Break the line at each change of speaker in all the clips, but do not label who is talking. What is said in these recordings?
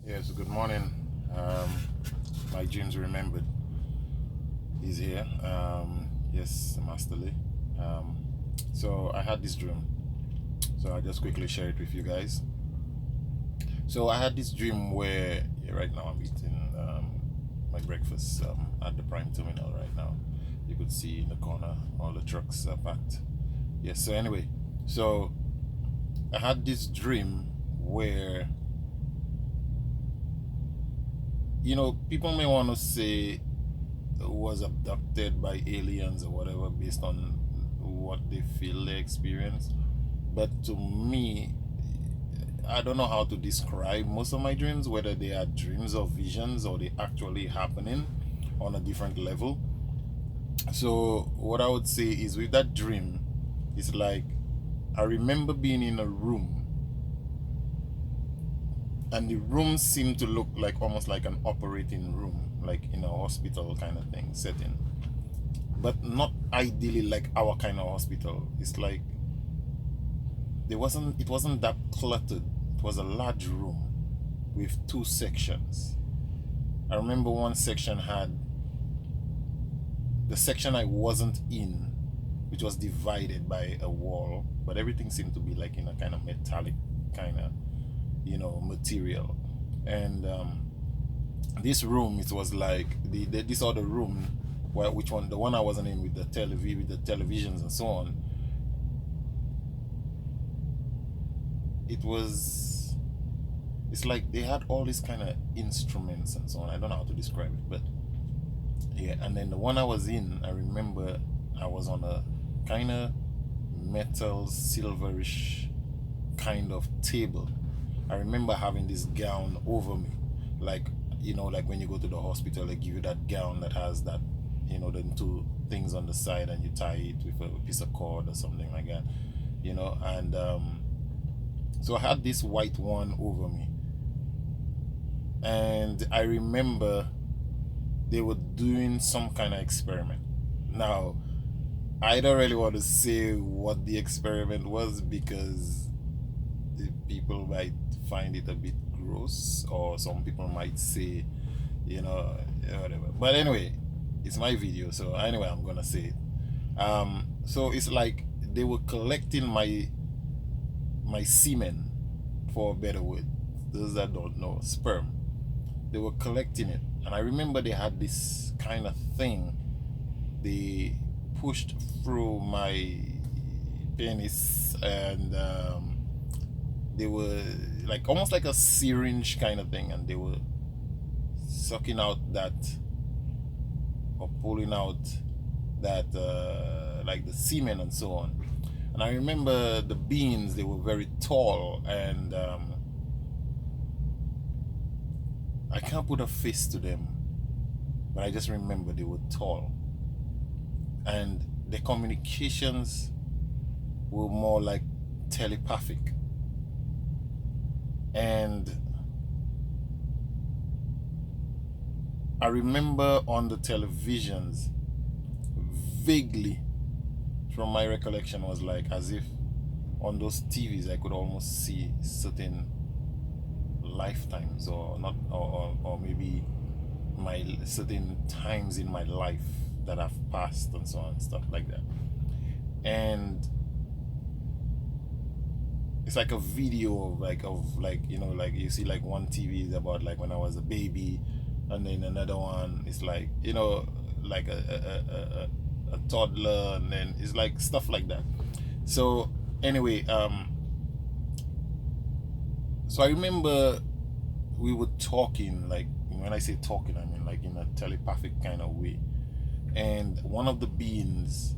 Yes, good morning. Um, my dreams remembered. He's here. Yes, Master Lee. Um, so I had this dream. So I'll just quickly share it with you guys. So I had this dream where right now I'm eating my breakfast at the Prime Terminal right now. You could see in the corner all the trucks are packed. Yes. So anyway, so I had this dream where people may want to say was abducted by aliens or whatever based on what they feel they experience. But to me, I don't know how to describe most of my dreams, whether they are dreams or visions or they actually happening on a different level. So what I would say is with that dream, it's like I remember being in a room and the room seemed to look like almost like an operating room, like in a hospital kind of thing setting, but not ideally like our kind of hospital. It's like it wasn't that cluttered. It was a large room with two sections. I remember one section had the section I wasn't in, which was divided by a wall, but everything seemed to be like in a kind of metallic kind of material. And this room, it was like this other room, which one, the one I wasn't in, with the televisions and so on. It's like they had all these kind of instruments and so on. I don't know how to describe it, but yeah. And then the one I was in, I remember I was on a kind of metal silverish kind of table. I remember having this gown over me, like like when you go to the hospital, they give you that gown that has that, the two things on the side, and you tie it with a piece of cord or something like that, and so I had this white one over me, and I remember they were doing some kind of experiment. Now, I don't really want to say what the experiment was because the people might find it a bit gross, or some people might say, whatever. But anyway, it's my video, so anyway, I'm gonna say it. So it's like they were collecting my semen, for a better word. Those that don't know, sperm. They were collecting it, and I remember they had this kind of thing they pushed through my penis, and they were like almost like a syringe kind of thing, and they were sucking out that, or pulling out that, like the semen and so on. And I remember the beings, they were very tall, and I can't put a face to them, but I just remember they were tall, and the communications were more like telepathic. And I remember on the televisions, vaguely from my recollection, was like as if on those TVs I could almost see certain lifetimes, or not, or maybe my certain times in my life that I've passed and so on, stuff like that. And it's like a video of like like you see like one TV is about like when I was a baby, and then another one is like like a toddler, and then it's like stuff like that. So anyway, so I remember we were talking, like when I say talking, I mean like in a telepathic kind of way. And one of the beings,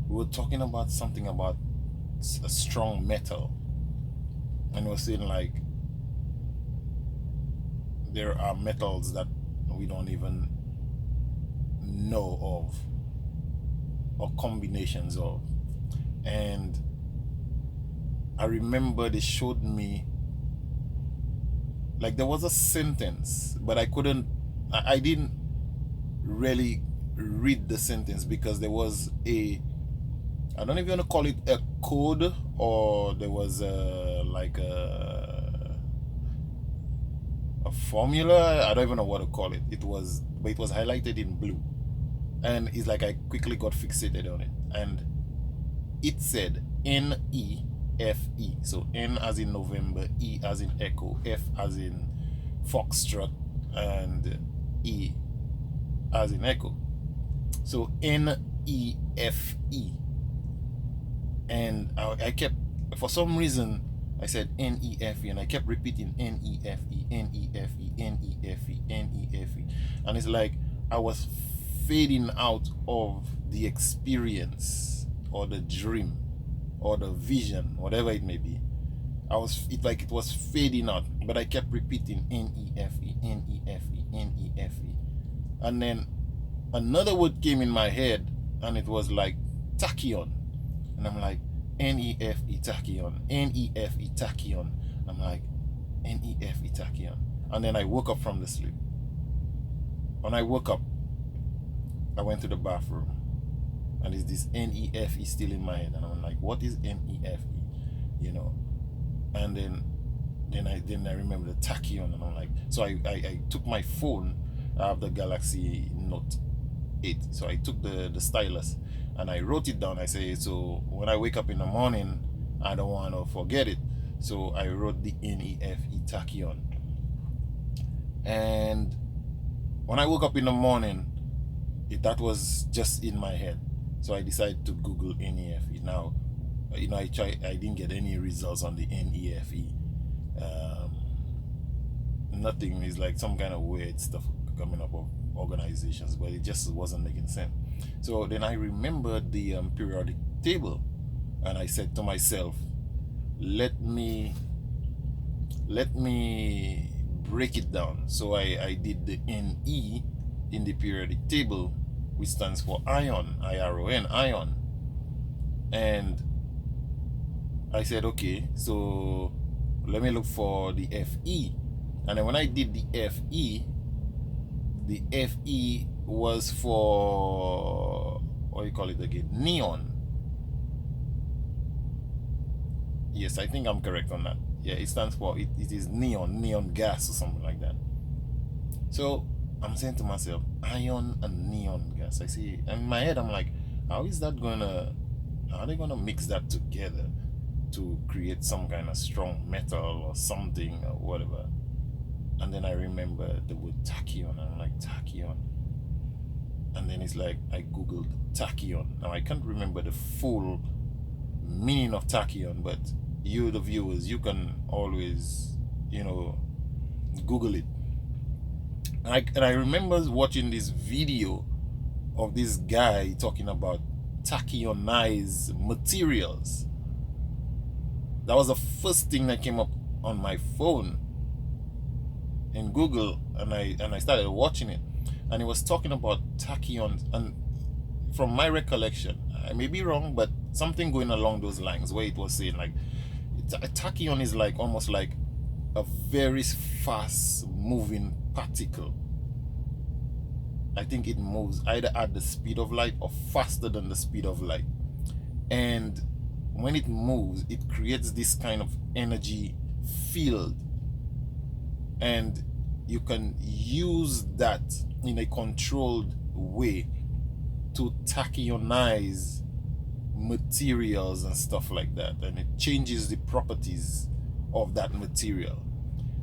we were talking about something about a strong metal, and we were saying like there are metals that we don't even know of, or combinations of. And I remember they showed me, like there was a sentence, but I didn't really read the sentence, because there was I don't even want to call it a code, or there was a formula. I don't even know what to call it. But it was highlighted in blue, and it's like I quickly got fixated on it, and it said NeFe. So N as in November, E as in Echo, F as in Foxtrot, and E as in Echo. So NeFe. And I kept, for some reason, I said NeFe, and I kept repeating NeFe, NeFe, NeFe, NeFe. And it's like I was fading out of the experience or the dream or the vision, whatever it may be. It was fading out, but I kept repeating NeFe, NeFe, NeFe. And then another word came in my head, and it was like tachyon. And I'm like, NeFe Tachyon, NeFe Tachyon. I'm like, NeFe Tachyon. And then I woke up from the sleep. When I woke up, I went to the bathroom, and it's this NeFe still in my head. And I'm like, what is NeFe? You know? And then I remember the Tachyon, and I'm like, so I took my phone. I have the Galaxy Note 8. So I took the stylus, and I wrote it down. I say, so when I wake up in the morning, I don't want to forget it. So I wrote the NeFe Tachyon. And when I woke up in the morning, that was just in my head. So I decided to Google NeFe. Now, I didn't get any results on the NeFe. Nothing. Is like some kind of weird stuff coming up of organizations, but it just wasn't making sense. So then I remembered the periodic table, and I said to myself, let me break it down. So I did the Ne in the periodic table, which stands for ion, IRON, ion. And I said, okay, so let me look for the Fe. And then when I did the Fe was for, what do you call it again? Neon. Yes, I think I'm correct on that. Yeah, it stands for, it is neon gas or something like that. So I'm saying to myself, ion and neon gas. I see, and in my head I'm like, how are they gonna mix that together to create some kind of strong metal or something or whatever? And then I remember the word tachyon, and I'm like, tachyon. And then it's like I googled tachyon. Now I can't remember the full meaning of tachyon, but you, the viewers, you can always, Google it. And I remember watching this video of this guy talking about tachyonized materials. That was the first thing that came up on my phone in Google, and I started watching it, and it was talking about tachyons. And from my recollection, I may be wrong, but something going along those lines, where it was saying like a tachyon is like almost like a very fast moving particle. I think it moves either at the speed of light or faster than the speed of light. And when it moves, it creates this kind of energy field. And you can use that in a controlled way to tachyonize materials and stuff like that. And it changes the properties of that material.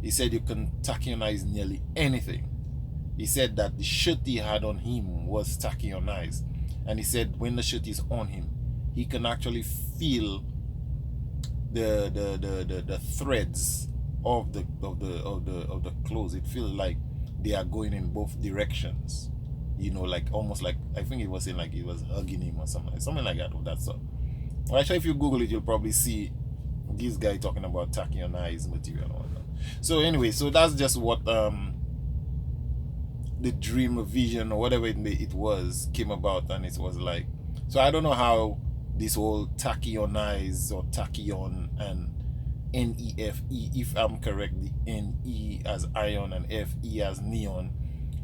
He said you can tachyonize nearly anything. He said that the shirt he had on him was tachyonized, and he said when the shirt is on him, he can actually feel the threads of the clothes. It feels like they are going in both directions. Like almost like, I think it was saying like it was hugging him or something like that of that sort. Well, actually, if you Google it, you'll probably see this guy talking about tachyonized material and whatnot. So anyway, so that's just what the dream or vision or whatever it was came about. And it was like, so I don't know how this whole tachyonize or tachyon and NeFe, if I'm correct, the Ne as ion and Fe as neon,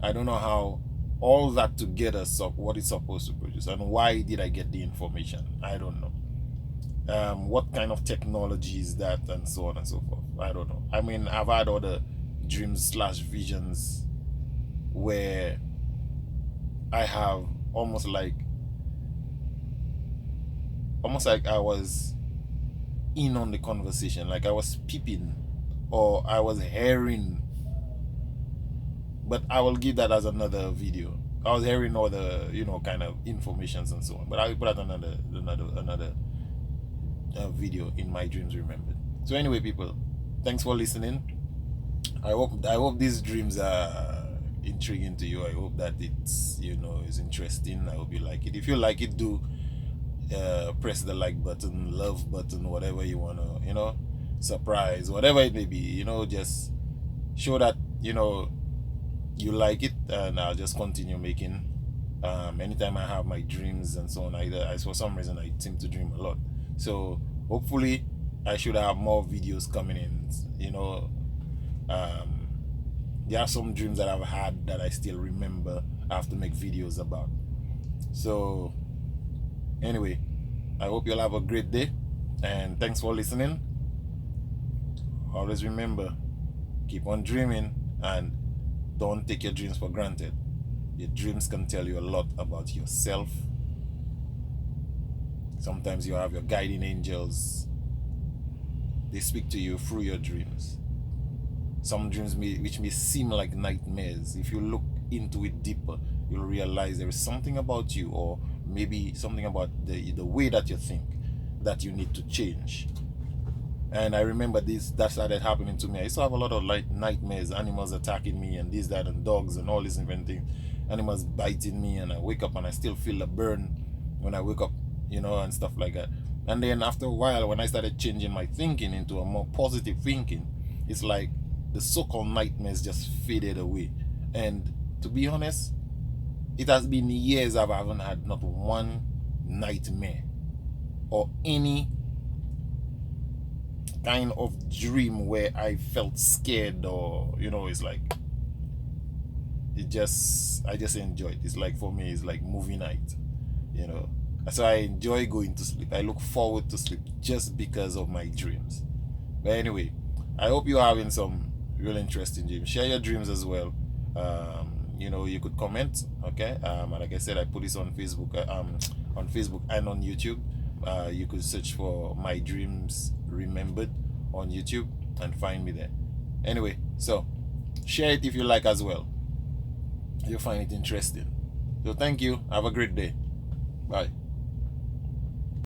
I don't know how all that together what it's supposed to produce, and why did I get the information? I don't know. What kind of technology is that, and so on and so forth. I don't know. I mean, I've had other dreams slash visions where I have almost like I was in on the conversation, like I was peeping or I was hearing. But I will give that as another video. I was hearing all the kind of informations and so on, but I will put out another video in my dreams remembered. So anyway, people, thanks for listening. I hope these dreams are intriguing to you. I hope that it's is interesting. I hope you like it. If you like it, do press the like button, love button, whatever you wanna, surprise, whatever it may be. Just show that you like it, and I'll just continue making. Anytime I have my dreams and so on, for some reason I seem to dream a lot. So hopefully I should have more videos coming in. There are some dreams that I've had that I still remember. I have to make videos about. So anyway, I hope you'll have a great day, and thanks for listening. Always remember, keep on dreaming, and don't take your dreams for granted. Your dreams can tell you a lot about yourself. Sometimes you have your guiding angels. They speak to you through your dreams. Some dreams which may seem like nightmares, if you look into it deeper, you'll realize there is something about you, or maybe something about the way that you think, that you need to change. And I remember that started happening to me. I used to have a lot of nightmares, animals attacking me and this, that, and dogs and all these different things. Animals biting me, and I wake up and I still feel a burn when I wake up, and stuff like that. And then after a while, when I started changing my thinking into a more positive thinking, it's like the so-called nightmares just faded away. And to be honest, it has been years I haven't had not one nightmare or any kind of dream where I felt scared, or it's like I just enjoy it. It's like, for me, it's like movie night, so I enjoy going to sleep. I look forward to sleep just because of my dreams. But anyway, I hope you're having some real interesting dreams. Share your dreams as well. You could comment, okay? And like I said, I put this on Facebook, and on YouTube. You could search for My Dreams Remembered on YouTube and find me there. Anyway, so share it if you like as well. You'll find it interesting. So thank you. Have a great day. Bye.